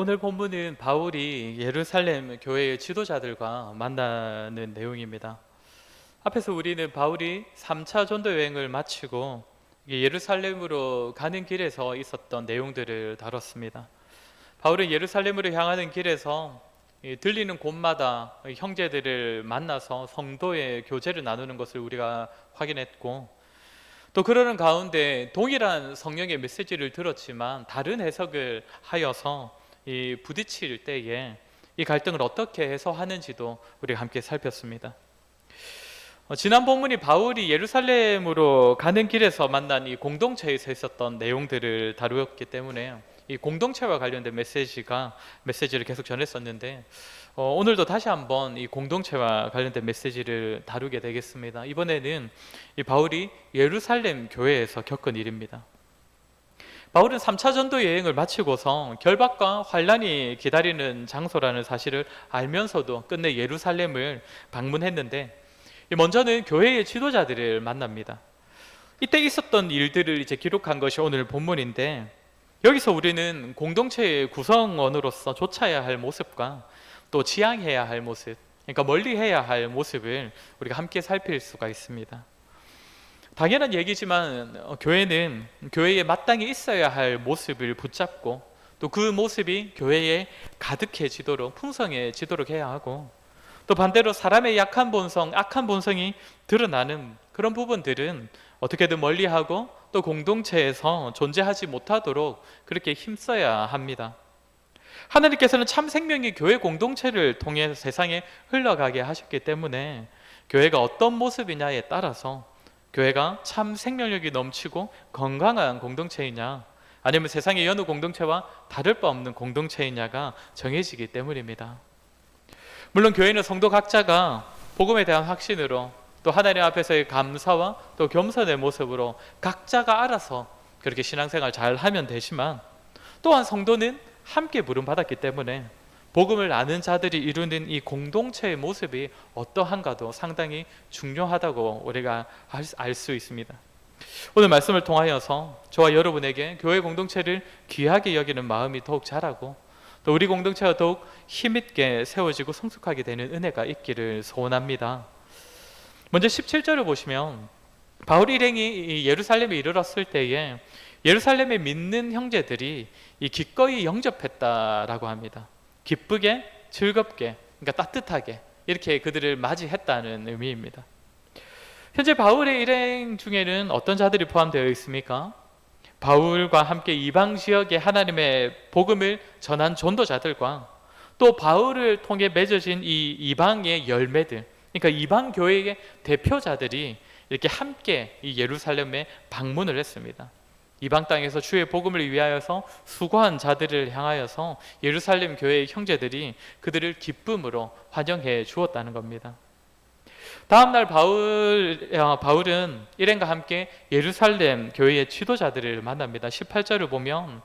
오늘 본문은 바울이 예루살렘 교회의 지도자들과 만나는 내용입니다. 앞에서 우리는 바울이 3차 전도 여행을 마치고 예루살렘으로 가는 길에서 있었던 내용들을 다뤘습니다. 바울은 예루살렘으로 향하는 길에서 들리는 곳마다 형제들을 만나서 성도의 교제를 나누는 것을 우리가 확인했고, 또 그러는 가운데 동일한 성령의 메시지를 들었지만 다른 해석을 하여서 이 부딪힐 때에 이 갈등을 어떻게 해소하는지도 우리가 함께 살폈습니다. 지난 본문이 바울이 예루살렘으로 가는 길에서 만난 이 공동체에서 있었던 내용들을 다루었기 때문에 이 공동체와 관련된 메시지를 계속 전했었는데, 오늘도 다시 한번 이 공동체와 관련된 메시지를 다루게 되겠습니다. 이번에는 이 바울이 예루살렘 교회에서 겪은 일입니다. 바울은 3차 전도 여행을 마치고서 결박과 환란이 기다리는 장소라는 사실을 알면서도 끝내 예루살렘을 방문했는데, 먼저는 교회의 지도자들을 만납니다. 이때 있었던 일들을 이제 기록한 것이 오늘 본문인데, 여기서 우리는 공동체의 구성원으로서 좇아야 할 모습과 또 지향해야 할 모습, 그러니까 멀리해야 할 모습을 우리가 함께 살필 수가 있습니다. 당연한 얘기지만 교회는 교회에 마땅히 있어야 할 모습을 붙잡고 또 그 모습이 교회에 가득해지도록 풍성해지도록 해야 하고, 또 반대로 사람의 약한 본성, 악한 본성이 드러나는 그런 부분들은 어떻게든 멀리하고 또 공동체에서 존재하지 못하도록 그렇게 힘써야 합니다. 하나님께서는 참 생명이 교회 공동체를 통해 세상에 흘러가게 하셨기 때문에 교회가 어떤 모습이냐에 따라서 교회가 참 생명력이 넘치고 건강한 공동체이냐, 아니면 세상의 여느 공동체와 다를 바 없는 공동체이냐가 정해지기 때문입니다. 물론 교회는 성도 각자가 복음에 대한 확신으로 또 하나님 앞에서의 감사와 또 겸손의 모습으로 각자가 알아서 그렇게 신앙생활 잘 하면 되지만, 또한 성도는 함께 부름받았기 때문에 복음을 아는 자들이 이루는 이 공동체의 모습이 어떠한가도 상당히 중요하다고 우리가 알 수 있습니다. 오늘 말씀을 통하여서 저와 여러분에게 교회 공동체를 귀하게 여기는 마음이 더욱 자라고, 또 우리 공동체가 더욱 힘있게 세워지고 성숙하게 되는 은혜가 있기를 소원합니다. 먼저 17절을 보시면 바울 일행이 예루살렘에 이르렀을 때에 예루살렘에 믿는 형제들이 이 기꺼이 영접했다라고 합니다. 기쁘게, 즐겁게, 그러니까 따뜻하게 이렇게 그들을 맞이했다는 의미입니다. 현재 바울의 일행 중에는 어떤 자들이 포함되어 있습니까? 바울과 함께 이방 지역에 하나님의 복음을 전한 전도자들과 또 바울을 통해 맺어진 이 이방의 열매들, 그러니까 이방 교회의 대표자들이 이렇게 함께 이 예루살렘에 방문을 했습니다. 이방 땅에서 주의 복음을 위하여서 수고한 자들을 향하여서 예루살렘 교회의 형제들이 그들을 기쁨으로 환영해 주었다는 겁니다. 다음날 바울은 일행과 함께 예루살렘 교회의 지도자들을 만납니다. 18절을 보면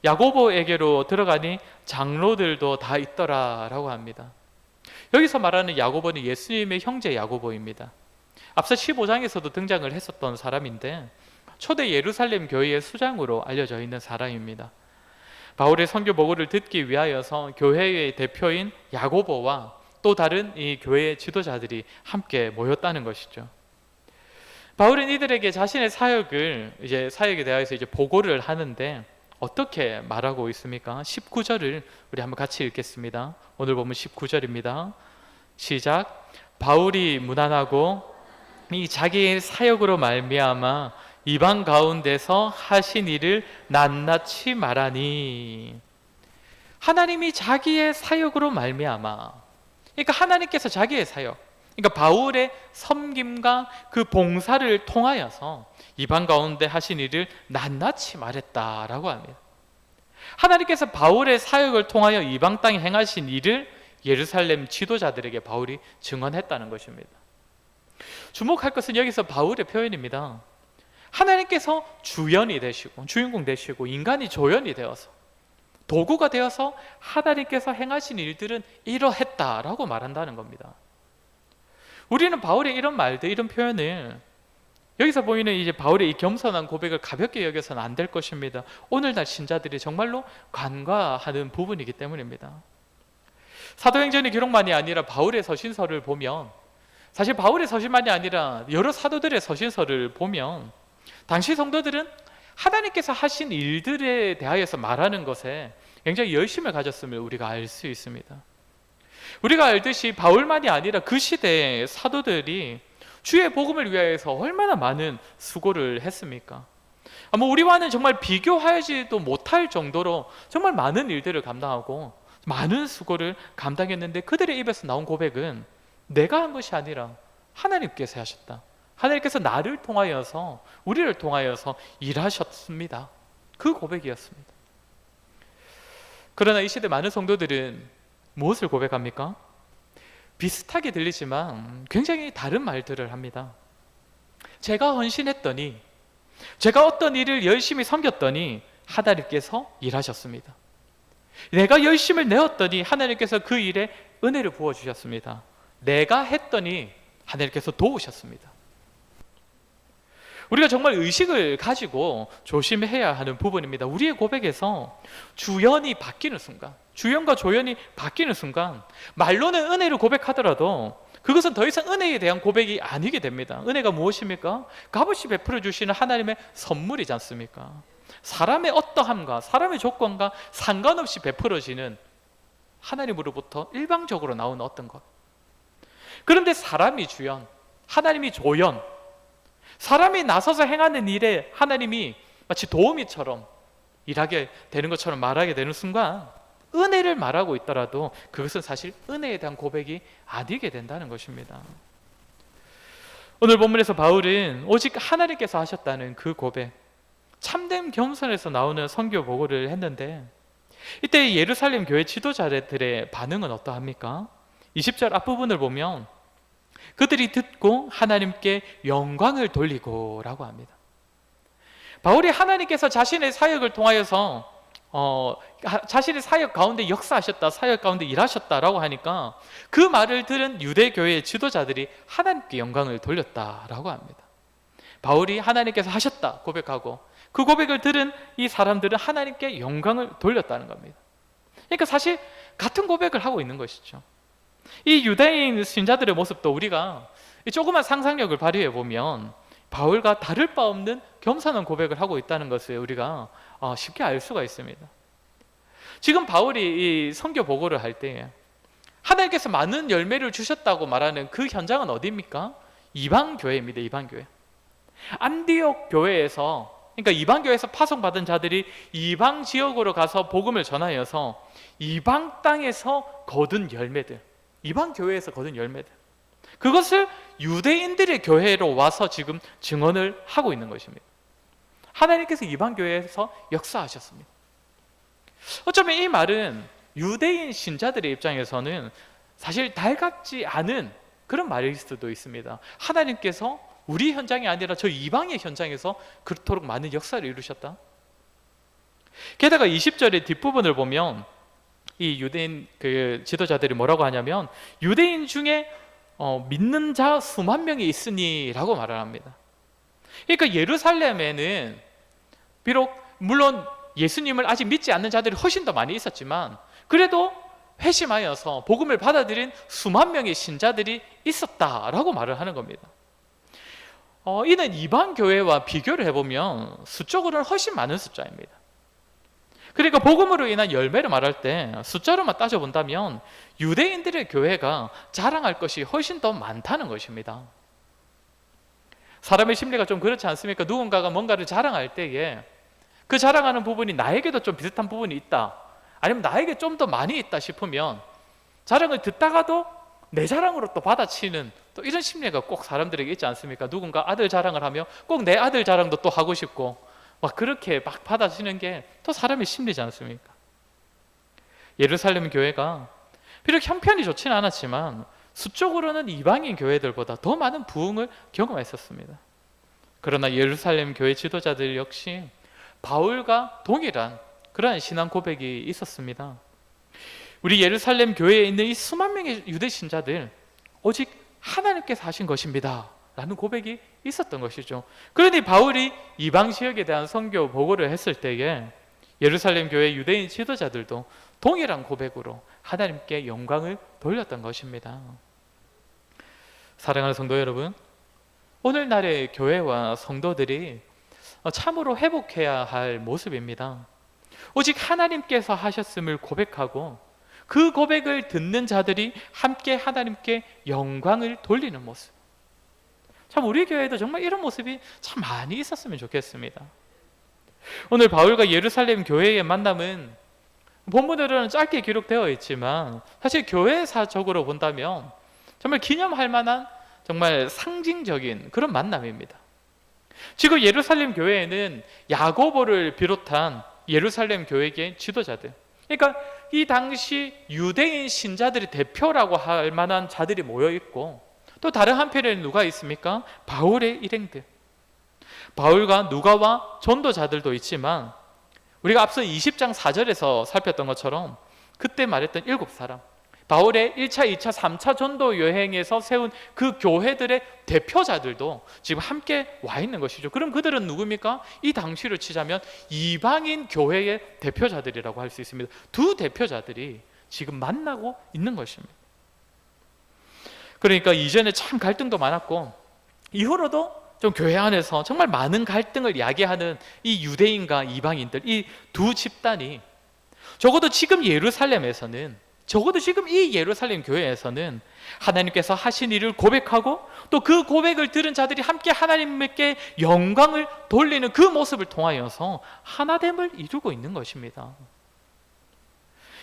야고보에게로 들어가니 장로들도 다 있더라라고 합니다. 여기서 말하는 야고보는 예수님의 형제 야고보입니다. 앞서 15장에서도 등장을 했었던 사람인데 초대 예루살렘 교회의 수장으로 알려져 있는 사람입니다. 바울의 선교 보고를 듣기 위하여서 교회의 대표인 야고보와 또 다른 이 교회의 지도자들이 함께 모였다는 것이죠. 바울은 이들에게 자신의 사역에 대해서 보고를 하는데 어떻게 말하고 있습니까? 19절을 우리 한번 같이 읽겠습니다. 오늘 보면 19절입니다. 시작. 바울이 무난하고 이 자기의 사역으로 말미암아 이방 가운데서 하신 일을 낱낱이 말하니, 하나님이 자기의 사역으로 말미암아, 그러니까 하나님께서 자기의 사역, 그러니까 바울의 섬김과 그 봉사를 통하여서 이방 가운데 하신 일을 낱낱이 말했다라고 합니다. 하나님께서 바울의 사역을 통하여 이방 땅에 행하신 일을 예루살렘 지도자들에게 바울이 증언했다는 것입니다. 주목할 것은 여기서 바울의 표현입니다. 하나님께서 주연이 되시고 주인공 되시고 인간이 조연이 되어서 도구가 되어서 하나님께서 행하신 일들은 이러했다라고 말한다는 겁니다. 우리는 바울의 이런 말들, 이런 표현을 여기서 보이는 이제 바울의 이 겸손한 고백을 가볍게 여겨서는 안 될 것입니다. 오늘날 신자들이 정말로 간과하는 부분이기 때문입니다. 사도행전의 기록만이 아니라 바울의 서신서를 보면, 사실 바울의 서신만이 아니라 여러 사도들의 서신서를 보면 당시 성도들은 하나님께서 하신 일들에 대하여서 말하는 것에 굉장히 열심을 가졌음을 우리가 알 수 있습니다. 우리가 알듯이 바울만이 아니라 그 시대의 사도들이 주의 복음을 위하여서 얼마나 많은 수고를 했습니까? 우리와는 정말 비교하지도 못할 정도로 정말 많은 일들을 감당하고 많은 수고를 감당했는데, 그들의 입에서 나온 고백은 내가 한 것이 아니라 하나님께서 하셨다. 하나님께서 나를 통하여서, 우리를 통하여서 일하셨습니다. 그 고백이었습니다. 그러나 이 시대 많은 성도들은 무엇을 고백합니까? 비슷하게 들리지만 굉장히 다른 말들을 합니다. 제가 헌신했더니, 제가 어떤 일을 열심히 섬겼더니 하나님께서 일하셨습니다. 내가 열심을 내었더니 하나님께서 그 일에 은혜를 부어주셨습니다. 내가 했더니 하나님께서 도우셨습니다. 우리가 정말 의식을 가지고 조심해야 하는 부분입니다. 우리의 고백에서 주연이 바뀌는 순간, 주연과 조연이 바뀌는 순간, 말로는 은혜를 고백하더라도 그것은 더 이상 은혜에 대한 고백이 아니게 됩니다. 은혜가 무엇입니까? 값없이 베풀어 주시는 하나님의 선물이지 않습니까? 사람의 어떠함과 사람의 조건과 상관없이 베풀어지는 하나님으로부터 일방적으로 나오는 어떤 것. 그런데 사람이 주연, 하나님이 조연, 사람이 나서서 행하는 일에 하나님이 마치 도우미처럼 일하게 되는 것처럼 말하게 되는 순간, 은혜를 말하고 있더라도 그것은 사실 은혜에 대한 고백이 아니게 된다는 것입니다. 오늘 본문에서 바울은 오직 하나님께서 하셨다는 그 고백, 참된 겸손에서 나오는 선교 보고를 했는데, 이때 예루살렘 교회 지도자들의 반응은 어떠합니까? 20절 앞부분을 보면 그들이 듣고 하나님께 영광을 돌리고 라고 합니다. 바울이 하나님께서 자신의 사역을 통하여서 자신의 사역 가운데 역사하셨다, 사역 가운데 일하셨다라고 하니까 그 말을 들은 유대교회의 지도자들이 하나님께 영광을 돌렸다라고 합니다. 바울이 하나님께서 하셨다 고백하고 그 고백을 들은 이 사람들은 하나님께 영광을 돌렸다는 겁니다. 그러니까 사실 같은 고백을 하고 있는 것이죠. 이 유대인 신자들의 모습도 우리가 조그만 상상력을 발휘해 보면 바울과 다를 바 없는 겸손한 고백을 하고 있다는 것을 우리가 쉽게 알 수가 있습니다. 지금 바울이 이 선교 보고를 할 때 하나님께서 많은 열매를 주셨다고 말하는 그 현장은 어디입니까? 이방 교회입니다. 이방 교회. 안디옥 교회에서, 그러니까 이방 교회에서 파송받은 자들이 이방 지역으로 가서 복음을 전하여서 이방 땅에서 거둔 열매들, 이방 교회에서 거둔 열매들, 그것을 유대인들의 교회로 와서 지금 증언을 하고 있는 것입니다. 하나님께서 이방 교회에서 역사하셨습니다. 어쩌면 이 말은 유대인 신자들의 입장에서는 사실 달갑지 않은 그런 말일 수도 있습니다. 하나님께서 우리 현장이 아니라 저 이방의 현장에서 그토록 많은 역사를 이루셨다. 게다가 20절의 뒷부분을 보면 이 유대인 그 지도자들이 뭐라고 하냐면 유대인 중에 믿는 자 수만 명이 있으니 라고 말을 합니다. 그러니까 예루살렘에는 비록 물론 예수님을 아직 믿지 않는 자들이 훨씬 더 많이 있었지만 그래도 회심하여서 복음을 받아들인 수만 명의 신자들이 있었다라고 말을 하는 겁니다. 이는 이방 교회와 비교를 해보면 수적으로는 훨씬 많은 숫자입니다. 그러니까 복음으로 인한 열매를 말할 때 숫자로만 따져본다면 유대인들의 교회가 자랑할 것이 훨씬 더 많다는 것입니다. 사람의 심리가 좀 그렇지 않습니까? 누군가가 뭔가를 자랑할 때에 그 자랑하는 부분이 나에게도 좀 비슷한 부분이 있다, 아니면 나에게 좀 더 많이 있다 싶으면 자랑을 듣다가도 내 자랑으로 또 받아치는 또 이런 심리가 꼭 사람들에게 있지 않습니까? 누군가 아들 자랑을 하면 꼭 내 아들 자랑도 또 하고 싶고 막 그렇게 막 받아치는 게 또 사람의 심리지 않습니까? 예루살렘 교회가 비록 형편이 좋지는 않았지만 수적으로는 이방인 교회들보다 더 많은 부흥을 경험했었습니다. 그러나 예루살렘 교회 지도자들 역시 바울과 동일한 그러한 신앙 고백이 있었습니다. 우리 예루살렘 교회에 있는 이 수만 명의 유대 신자들 오직 하나님께서 하신 것입니다 라는 고백이 있었던 것이죠. 그러니 바울이 이방 지역에 대한 선교 보고를 했을 때에 예루살렘 교회 유대인 지도자들도 동일한 고백으로 하나님께 영광을 돌렸던 것입니다. 사랑하는 성도 여러분, 오늘날의 교회와 성도들이 참으로 회복해야 할 모습입니다. 오직 하나님께서 하셨음을 고백하고 그 고백을 듣는 자들이 함께 하나님께 영광을 돌리는 모습. 참 우리 교회도 정말 이런 모습이 참 많이 있었으면 좋겠습니다. 오늘 바울과 예루살렘 교회의 만남은 본문으로는 짧게 기록되어 있지만 사실 교회사적으로 본다면 정말 기념할 만한 정말 상징적인 그런 만남입니다. 지금 예루살렘 교회에는 야고보를 비롯한 예루살렘 교회의 지도자들, 그러니까 이 당시 유대인 신자들의 대표라고 할 만한 자들이 모여 있고, 또 다른 한편에는 누가 있습니까? 바울의 일행들, 바울과 누가와 전도자들도 있지만 우리가 앞서 20장 4절에서 살폈던 것처럼 그때 말했던 7사람, 바울의 1차, 2차, 3차 전도 여행에서 세운 그 교회들의 대표자들도 지금 함께 와 있는 것이죠. 그럼 그들은 누굽니까? 이 당시로 치자면 이방인 교회의 대표자들이라고 할 수 있습니다. 두 대표자들이 지금 만나고 있는 것입니다. 그러니까 이전에 참 갈등도 많았고 이후로도 좀 교회 안에서 정말 많은 갈등을 야기하는 이 유대인과 이방인들, 이 두 집단이 적어도 지금 예루살렘에서는, 적어도 지금 이 예루살렘 교회에서는 하나님께서 하신 일을 고백하고 또 그 고백을 들은 자들이 함께 하나님께 영광을 돌리는 그 모습을 통하여서 하나됨을 이루고 있는 것입니다.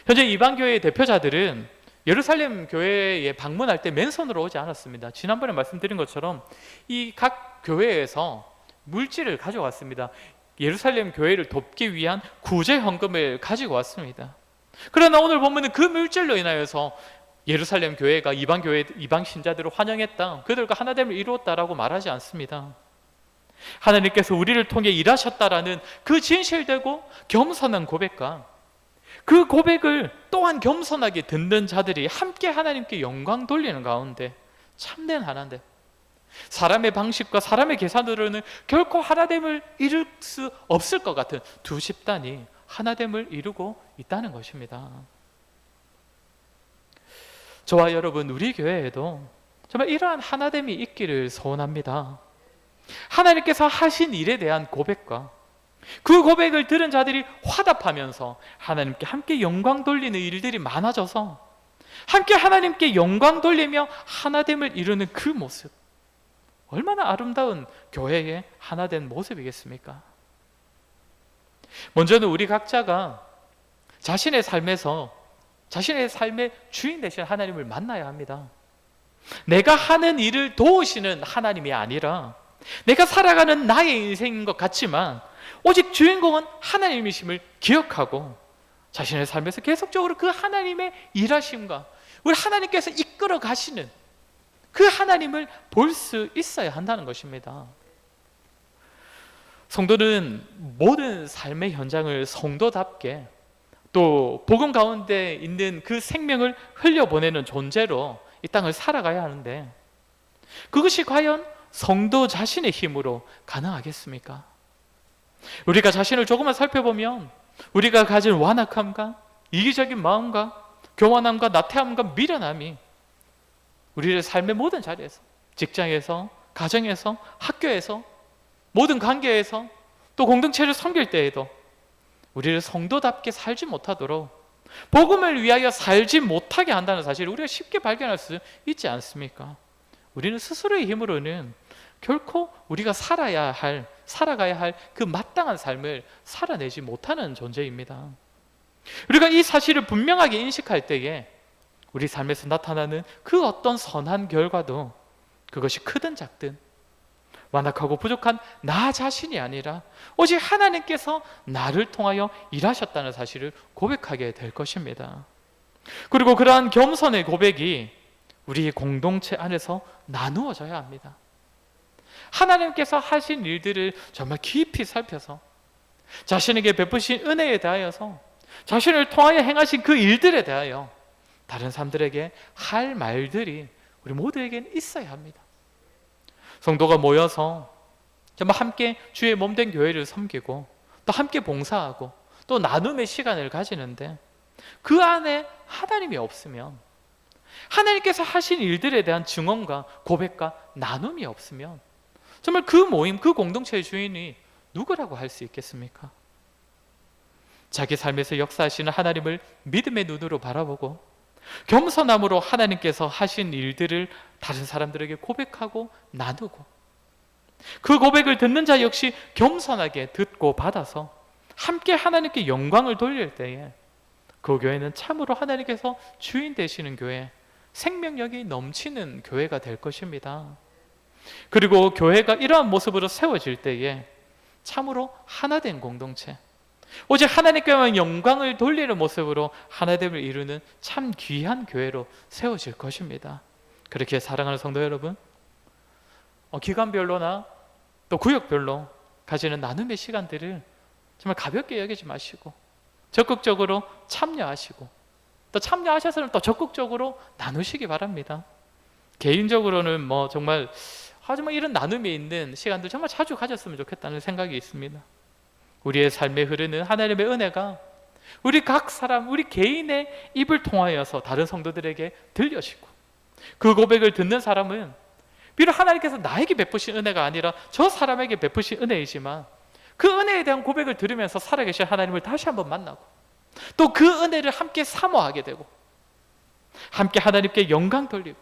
현재 이방교회의 대표자들은 예루살렘 교회에 방문할 때 맨손으로 오지 않았습니다. 지난번에 말씀드린 것처럼 이 각 교회에서 물질을 가져왔습니다. 예루살렘 교회를 돕기 위한 구제 헌금을 가지고 왔습니다. 그러나 오늘 보면은 그 물질로 인하여서 예루살렘 교회가 이방 교회, 이방 신자들을 환영했다, 그들과 하나됨을 이루었다라고 말하지 않습니다. 하나님께서 우리를 통해 일하셨다라는 그 진실되고 겸손한 고백과 그 고백을 또한 겸손하게 듣는 자들이 함께 하나님께 영광 돌리는 가운데 참된 하나됨, 사람의 방식과 사람의 계산으로는 결코 하나됨을 이룰 수 없을 것 같은 두 집단이 하나됨을 이루고 있다는 것입니다. 저와 여러분, 우리 교회에도 정말 이러한 하나됨이 있기를 소원합니다. 하나님께서 하신 일에 대한 고백과 그 고백을 들은 자들이 화답하면서 하나님께 함께 영광 돌리는 일들이 많아져서 함께 하나님께 영광 돌리며 하나됨을 이루는 그 모습, 얼마나 아름다운 교회의 하나된 모습이겠습니까? 먼저는 우리 각자가 자신의 삶에서 자신의 삶의 주인 되신 하나님을 만나야 합니다. 내가 하는 일을 도우시는 하나님이 아니라 내가 살아가는 나의 인생인 것 같지만 오직 주인공은 하나님이심을 기억하고 자신의 삶에서 계속적으로 그 하나님의 일하심과 우리 하나님께서 이끌어 가시는 그 하나님을 볼 수 있어야 한다는 것입니다. 성도는 모든 삶의 현장을 성도답게 또 복음 가운데 있는 그 생명을 흘려보내는 존재로 이 땅을 살아가야 하는데, 그것이 과연 성도 자신의 힘으로 가능하겠습니까? 우리가 자신을 조금만 살펴보면 우리가 가진 완악함과 이기적인 마음과 교만함과 나태함과 미련함이 우리의 삶의 모든 자리에서, 직장에서, 가정에서, 학교에서, 모든 관계에서, 또 공동체를 섬길 때에도 우리를 성도답게 살지 못하도록, 복음을 위하여 살지 못하게 한다는 사실을 우리가 쉽게 발견할 수 있지 않습니까? 우리는 스스로의 힘으로는 결코 우리가 살아가야 할 그 마땅한 삶을 살아내지 못하는 존재입니다. 우리가 이 사실을 분명하게 인식할 때에 우리 삶에서 나타나는 그 어떤 선한 결과도, 그것이 크든 작든 완악하고 부족한 나 자신이 아니라 오직 하나님께서 나를 통하여 일하셨다는 사실을 고백하게 될 것입니다. 그리고 그러한 겸손의 고백이 우리 공동체 안에서 나누어져야 합니다. 하나님께서 하신 일들을 정말 깊이 살펴서 자신에게 베푸신 은혜에 대하여서 자신을 통하여 행하신 그 일들에 대하여 다른 사람들에게 할 말들이 우리 모두에게는 있어야 합니다. 성도가 모여서 정말 함께 주의 몸된 교회를 섬기고 또 함께 봉사하고 또 나눔의 시간을 가지는데 그 안에 하나님이 없으면, 하나님께서 하신 일들에 대한 증언과 고백과 나눔이 없으면 정말 그 모임, 그 공동체의 주인이 누구라고 할 수 있겠습니까? 자기 삶에서 역사하시는 하나님을 믿음의 눈으로 바라보고 겸손함으로 하나님께서 하신 일들을 다른 사람들에게 고백하고 나누고, 그 고백을 듣는 자 역시 겸손하게 듣고 받아서 함께 하나님께 영광을 돌릴 때에 그 교회는 참으로 하나님께서 주인 되시는 교회, 생명력이 넘치는 교회가 될 것입니다. 그리고 교회가 이러한 모습으로 세워질 때에 참으로 하나된 공동체, 오직 하나님께만 영광을 돌리는 모습으로 하나됨을 이루는 참 귀한 교회로 세워질 것입니다. 그렇게 사랑하는 성도 여러분, 기간별로나 또 구역별로 가지는 나눔의 시간들을 정말 가볍게 여기지 마시고 적극적으로 참여하시고, 또 참여하셔서는 또 적극적으로 나누시기 바랍니다. 개인적으로는 정말 이런 나눔이 있는 시간들 정말 자주 가졌으면 좋겠다는 생각이 있습니다. 우리의 삶에 흐르는 하나님의 은혜가 우리 각 사람, 우리 개인의 입을 통하여서 다른 성도들에게 들려지고, 그 고백을 듣는 사람은 비록 하나님께서 나에게 베푸신 은혜가 아니라 저 사람에게 베푸신 은혜이지만 그 은혜에 대한 고백을 들으면서 살아계신 하나님을 다시 한번 만나고 또 그 은혜를 함께 사모하게 되고 함께 하나님께 영광 돌리고,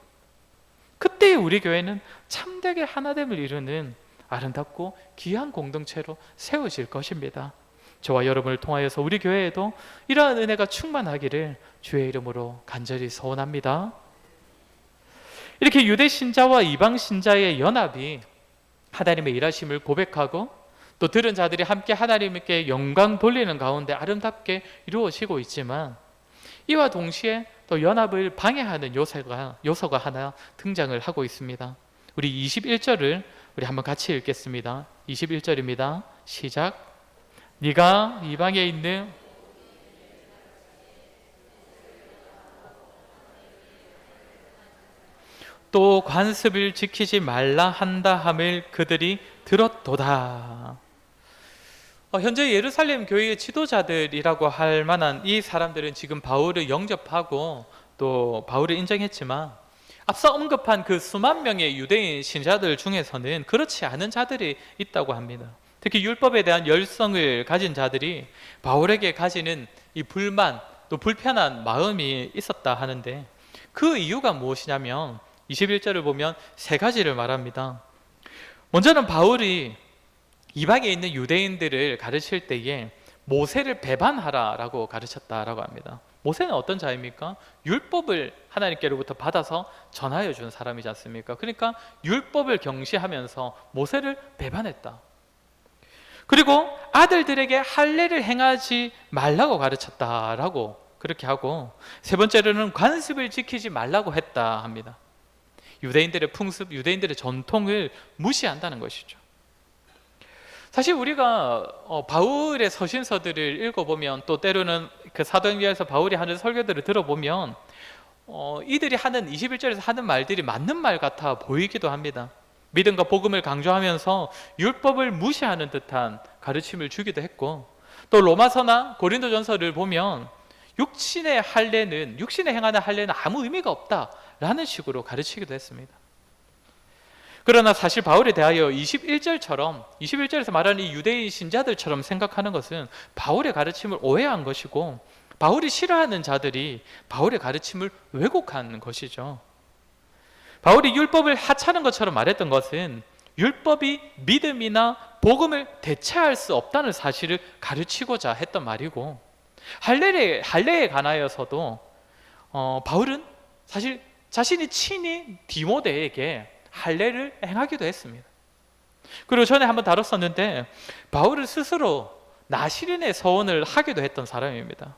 그때 우리 교회는 참되게 하나됨을 이루는 아름답고 귀한 공동체로 세워질 것입니다. 저와 여러분을 통하여서 우리 교회에도 이러한 은혜가 충만하기를 주의 이름으로 간절히 소원합니다. 이렇게 유대 신자와 이방 신자의 연합이 하나님의 일하심을 고백하고 또 들은 자들이 함께 하나님께 영광 돌리는 가운데 아름답게 이루어지고 있지만, 이와 동시에 또 연합을 방해하는 요소가 하나 등장을 하고 있습니다. 우리 21절을 우리 한번 같이 읽겠습니다. 21절입니다. 시작. 네가 이방에 있는 또 관습을 지키지 말라 한다 함을 그들이 들었도다. 현재 예루살렘 교회의 지도자들이라고 할 만한 이 사람들은 지금 바울을 영접하고 또 바울을 인정했지만, 앞서 언급한 그 수만 명의 유대인 신자들 중에서는 그렇지 않은 자들이 있다고 합니다. 특히 율법에 대한 열성을 가진 자들이 바울에게 가지는 이 불만 또 불편한 마음이 있었다 하는데, 그 이유가 무엇이냐면 21절을 보면 세 가지를 말합니다. 먼저는 바울이 이방에 있는 유대인들을 가르칠 때에 모세를 배반하라라고 가르쳤다라고 합니다. 모세는 어떤 자입니까? 율법을 하나님께로부터 받아서 전하여 준 사람이지 않습니까? 그러니까 율법을 경시하면서 모세를 배반했다. 그리고 아들들에게 할례를 행하지 말라고 가르쳤다라고 그렇게 하고, 세 번째로는 관습을 지키지 말라고 했다 합니다. 유대인들의 풍습, 유대인들의 전통을 무시한다는 것이죠. 사실 우리가 바울의 서신서들을 읽어보면, 또 때로는 그 사도행전에서 바울이 하는 설교들을 들어보면 이들이 하는 21절에서 하는 말들이 맞는 말 같아 보이기도 합니다. 믿음과 복음을 강조하면서 율법을 무시하는 듯한 가르침을 주기도 했고, 또 로마서나 고린도전서를 보면 육신의 행하는 할례는 아무 의미가 없다라는 식으로 가르치기도 했습니다. 그러나 사실 바울에 대하여 21절에서 말하는 이 유대인 신자들처럼 생각하는 것은 바울의 가르침을 오해한 것이고, 바울이 싫어하는 자들이 바울의 가르침을 왜곡한 것이죠. 바울이 율법을 하찮은 것처럼 말했던 것은 율법이 믿음이나 복음을 대체할 수 없다는 사실을 가르치고자 했던 말이고, 할례에 관하여서도 바울은 사실 자신이 친히 디모데에게 할례를 행하기도 했습니다. 그리고 전에 한번 다뤘었는데 바울은 스스로 나시린의 서원을 하기도 했던 사람입니다.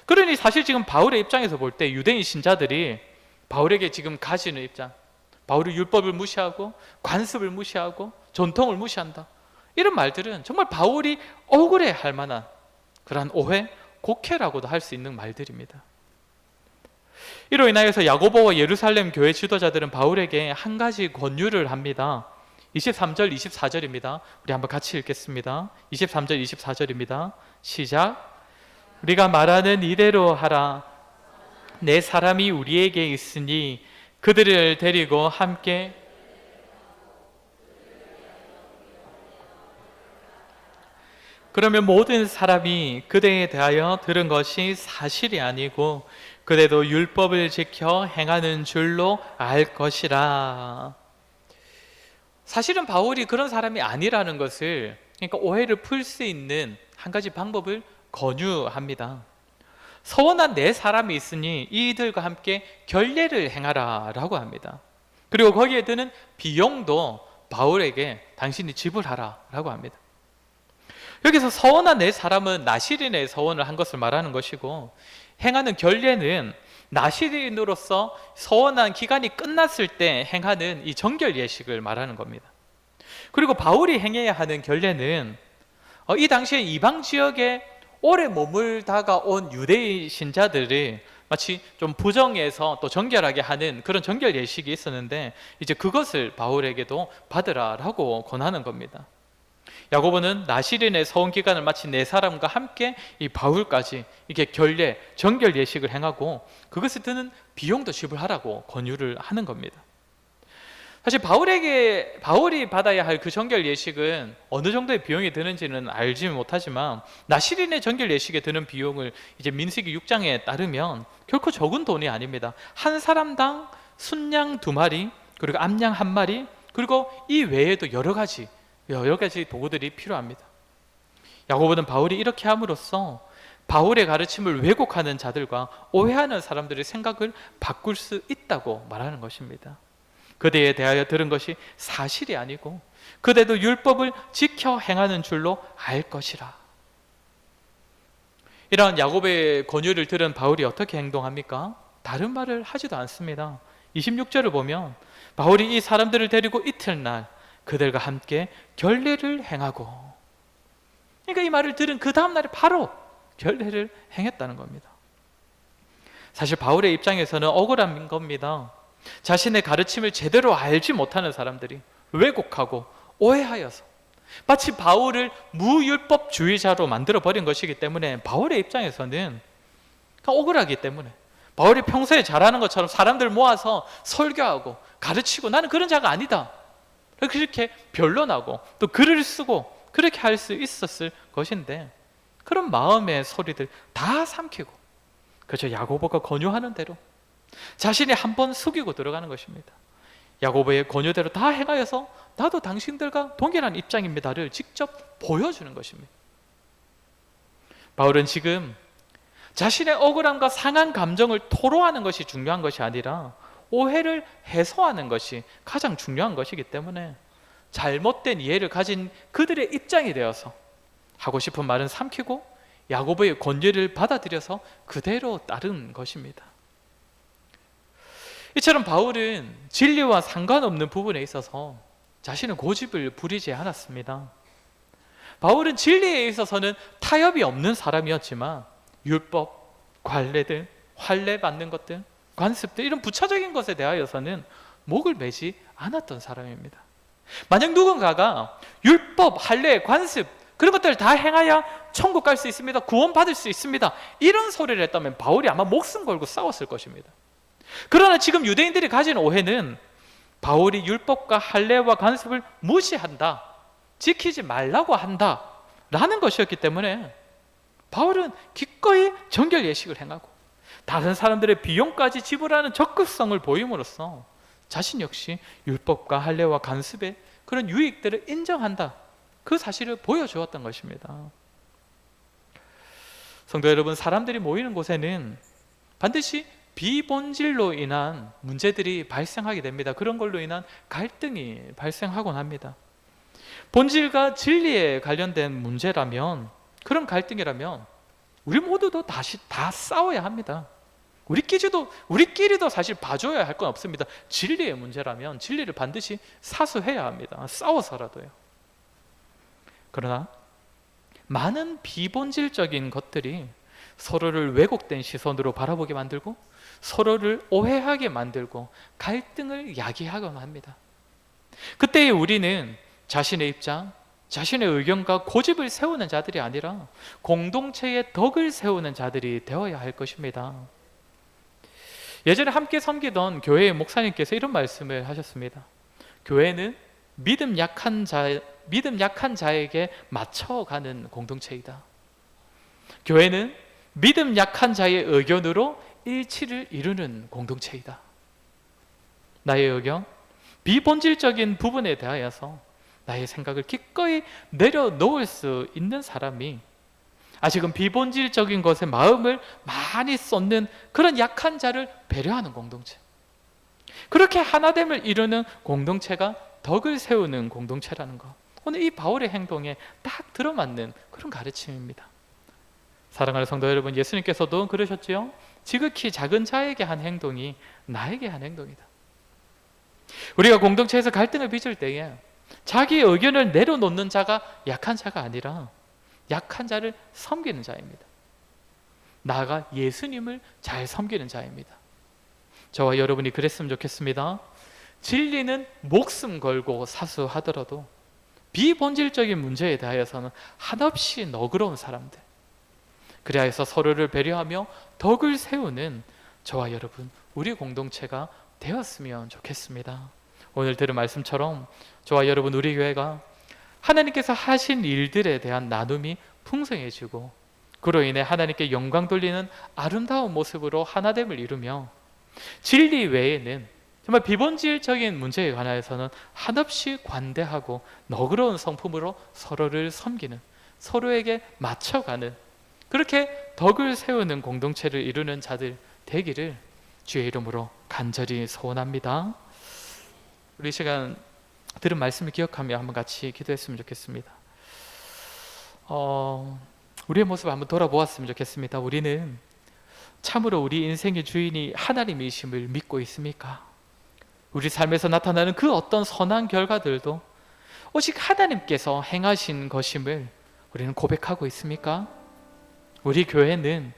그러니 사실 지금 바울의 입장에서 볼 때 유대인 신자들이 바울에게 지금 가지는 입장, 바울이 율법을 무시하고 관습을 무시하고 전통을 무시한다, 이런 말들은 정말 바울이 억울해할 만한 그러한 오해, 곡해라고도 할 수 있는 말들입니다. 이로 인하여서 야고보와 예루살렘 교회 지도자들은 바울에게 한 가지 권유를 합니다. 23절, 24절입니다. 우리 한번 같이 읽겠습니다. 23절, 24절입니다. 시작. 우리가 말하는 이대로 하라. 내 사람이 우리에게 있으니 그들을 데리고 함께 그러면 모든 사람이 그대에 대하여 들은 것이 사실이 아니고 그대도 율법을 지켜 행하는 줄로 알 것이라. 사실은 바울이 그런 사람이 아니라는 것을, 그러니까 오해를 풀 수 있는 한 가지 방법을 권유합니다. 서원한 네 사람이 있으니 이들과 함께 결례를 행하라 라고 합니다. 그리고 거기에 드는 비용도 바울에게 당신이 지불하라 라고 합니다. 여기서 서원한 네 사람은 나시린의 서원을 한 것을 말하는 것이고, 행하는 결례는 나시린으로서 서원한 기간이 끝났을 때 행하는 이 정결 예식을 말하는 겁니다. 그리고 바울이 행해야 하는 결례는 이 당시에 이방 지역에 오래 머물다가 온 유대인 신자들이 마치 좀 부정해서 또 정결하게 하는 그런 정결 예식이 있었는데, 이제 그것을 바울에게도 받으라라고 권하는 겁니다. 야고보는 나시린의 서원 기간을 마친 네 사람과 함께 이 바울까지 이게 결례, 정결 예식을 행하고 그것에 드는 비용도 지불하라고 권유를 하는 겁니다. 사실 바울이 받아야 할 그 정결 예식은 어느 정도의 비용이 드는지는 알지 못하지만, 나시린의 정결 예식에 드는 비용을 이제 민수기 6장에 따르면 결코 적은 돈이 아닙니다. 한 사람당 순양 2마리, 그리고 암양 1마리, 그리고 이 외에도 여러 가지 도구들이 필요합니다. 야고보는 바울이 이렇게 함으로써 바울의 가르침을 왜곡하는 자들과 오해하는 사람들의 생각을 바꿀 수 있다고 말하는 것입니다. 그대에 대하여 들은 것이 사실이 아니고 그대도 율법을 지켜 행하는 줄로 알 것이라. 이러한 야고보의 권유를 들은 바울이 어떻게 행동합니까? 다른 말을 하지도 않습니다. 26절을 보면 바울이 이 사람들을 데리고 이튿날 그들과 함께 결례를 행하고, 그러니까 이 말을 들은 그 다음 날에 바로 결례를 행했다는 겁니다. 사실 바울의 입장에서는 억울한 겁니다. 자신의 가르침을 제대로 알지 못하는 사람들이 왜곡하고 오해하여서 마치 바울을 무율법주의자로 만들어버린 것이기 때문에 바울의 입장에서는 억울하기 때문에, 바울이 평소에 잘하는 것처럼 사람들 모아서 설교하고 가르치고 나는 그런 자가 아니다, 그렇게 변론하고 또 글을 쓰고 그렇게 할 수 있었을 것인데, 그런 마음의 소리들 다 삼키고 그저 야고보가 권유하는 대로 자신이 한번 숙이고 들어가는 것입니다. 야고보의 권유대로 다 행하여서 나도 당신들과 동일한 입장입니다를 직접 보여주는 것입니다. 바울은 지금 자신의 억울함과 상한 감정을 토로하는 것이 중요한 것이 아니라 오해를 해소하는 것이 가장 중요한 것이기 때문에 잘못된 이해를 가진 그들의 입장이 되어서 하고 싶은 말은 삼키고 야고보의 권유를 받아들여서 그대로 따른 것입니다. 이처럼 바울은 진리와 상관없는 부분에 있어서 자신의 고집을 부리지 않았습니다. 바울은 진리에 있어서는 타협이 없는 사람이었지만 율법, 관례들, 환례 받는 것들, 관습들, 이런 부차적인 것에 대하여서는 목을 매지 않았던 사람입니다. 만약 누군가가 율법, 할례, 관습 그런 것들을 다 행하여 천국 갈 수 있습니다, 구원 받을 수 있습니다, 이런 소리를 했다면 바울이 아마 목숨 걸고 싸웠을 것입니다. 그러나 지금 유대인들이 가진 오해는 바울이 율법과 할례와 관습을 무시한다, 지키지 말라고 한다 라는 것이었기 때문에 바울은 기꺼이 정결 예식을 행하고 다른 사람들의 비용까지 지불하는 적극성을 보임으로써 자신 역시 율법과 할례와 관습의 그런 유익들을 인정한다, 그 사실을 보여주었던 것입니다. 성도 여러분, 사람들이 모이는 곳에는 반드시 비본질로 인한 문제들이 발생하게 됩니다. 그런 걸로 인한 갈등이 발생하곤 합니다. 본질과 진리에 관련된 문제라면, 그런 갈등이라면 우리 모두도 다시 다 싸워야 합니다. 우리끼리도 사실 봐줘야 할 건 없습니다. 진리의 문제라면 진리를 반드시 사수해야 합니다. 싸워서라도요. 그러나 많은 비본질적인 것들이 서로를 왜곡된 시선으로 바라보게 만들고 서로를 오해하게 만들고 갈등을 야기하곤 합니다. 그때 우리는 자신의 입장, 자신의 의견과 고집을 세우는 자들이 아니라 공동체의 덕을 세우는 자들이 되어야 할 것입니다. 예전에 함께 섬기던 교회의 목사님께서 이런 말씀을 하셨습니다. 교회는 믿음 약한 자에게 맞춰가는 공동체이다. 교회는 믿음 약한 자의 의견으로 일치를 이루는 공동체이다. 나의 의견, 비본질적인 부분에 대하여서 나의 생각을 기꺼이 내려놓을 수 있는 사람이 아직은 비본질적인 것에 마음을 많이 쏟는 그런 약한 자를 배려하는 공동체, 그렇게 하나됨을 이루는 공동체가 덕을 세우는 공동체라는 것, 오늘 이 바울의 행동에 딱 들어맞는 그런 가르침입니다. 사랑하는 성도 여러분, 예수님께서도 그러셨지요. 지극히 작은 자에게 한 행동이 나에게 한 행동이다. 우리가 공동체에서 갈등을 빚을 때에 자기의 의견을 내려놓는 자가 약한 자가 아니라 약한 자를 섬기는 자입니다. 나아가 예수님을 잘 섬기는 자입니다. 저와 여러분이 그랬으면 좋겠습니다. 진리는 목숨 걸고 사수하더라도 비본질적인 문제에 대하여서는 한없이 너그러운 사람들, 그래야 해서 서로를 배려하며 덕을 세우는 저와 여러분, 우리 공동체가 되었으면 좋겠습니다. 오늘 들은 말씀처럼 저와 여러분, 우리 교회가 하나님께서 하신 일들에 대한 나눔이 풍성해지고 그로 인해 하나님께 영광 돌리는 아름다운 모습으로 하나됨을 이루며 진리 외에는 정말 비본질적인 문제에 관하여서는 한없이 관대하고 너그러운 성품으로 서로를 섬기는, 서로에게 맞춰가는, 그렇게 덕을 세우는 공동체를 이루는 자들 되기를 주의 이름으로 간절히 소원합니다. 우리 시간 들은 말씀을 기억하며 한번 같이 기도했으면 좋겠습니다. 우리의 모습을 한번 돌아보았으면 좋겠습니다. 우리는 참으로 우리 인생의 주인이 하나님이심을 믿고 있습니까? 우리 삶에서 나타나는 그 어떤 선한 결과들도 오직 하나님께서 행하신 것임을 우리는 고백하고 있습니까? 우리 교회는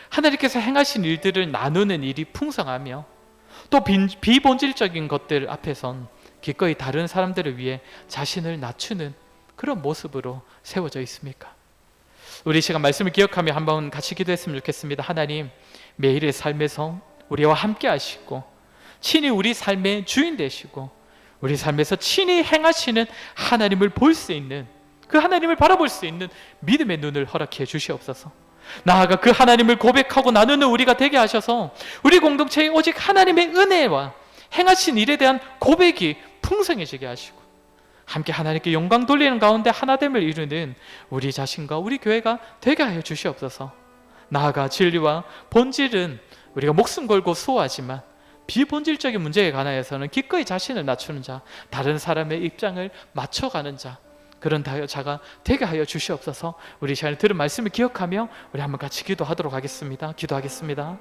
하나님께서 행하신 일들을 나누는 일이 풍성하며 또 비본질적인 것들 앞에선 기꺼이 다른 사람들을 위해 자신을 낮추는 그런 모습으로 세워져 있습니까? 우리 시간 말씀을 기억하며 한번 같이 기도했으면 좋겠습니다. 하나님, 매일의 삶에서 우리와 함께 하시고 친히 우리 삶의 주인 되시고 우리 삶에서 친히 행하시는 하나님을 볼 수 있는, 그 하나님을 바라볼 수 있는 믿음의 눈을 허락해 주시옵소서. 나아가 그 하나님을 고백하고 나누는 우리가 되게 하셔서 우리 공동체에 오직 하나님의 은혜와 행하신 일에 대한 고백이 풍성해지게 하시고 함께 하나님께 영광 돌리는 가운데 하나됨을 이루는 우리 자신과 우리 교회가 되게 하여 주시옵소서. 나아가 진리와 본질은 우리가 목숨 걸고 수호하지만 비본질적인 문제에 관하여서는 기꺼이 자신을 낮추는 자, 다른 사람의 입장을 맞춰가는 자, 그런 자가 되게 하여 주시옵소서. 우리 시간에 들은 말씀을 기억하며 우리 한번 같이 기도하도록 하겠습니다. 기도하겠습니다.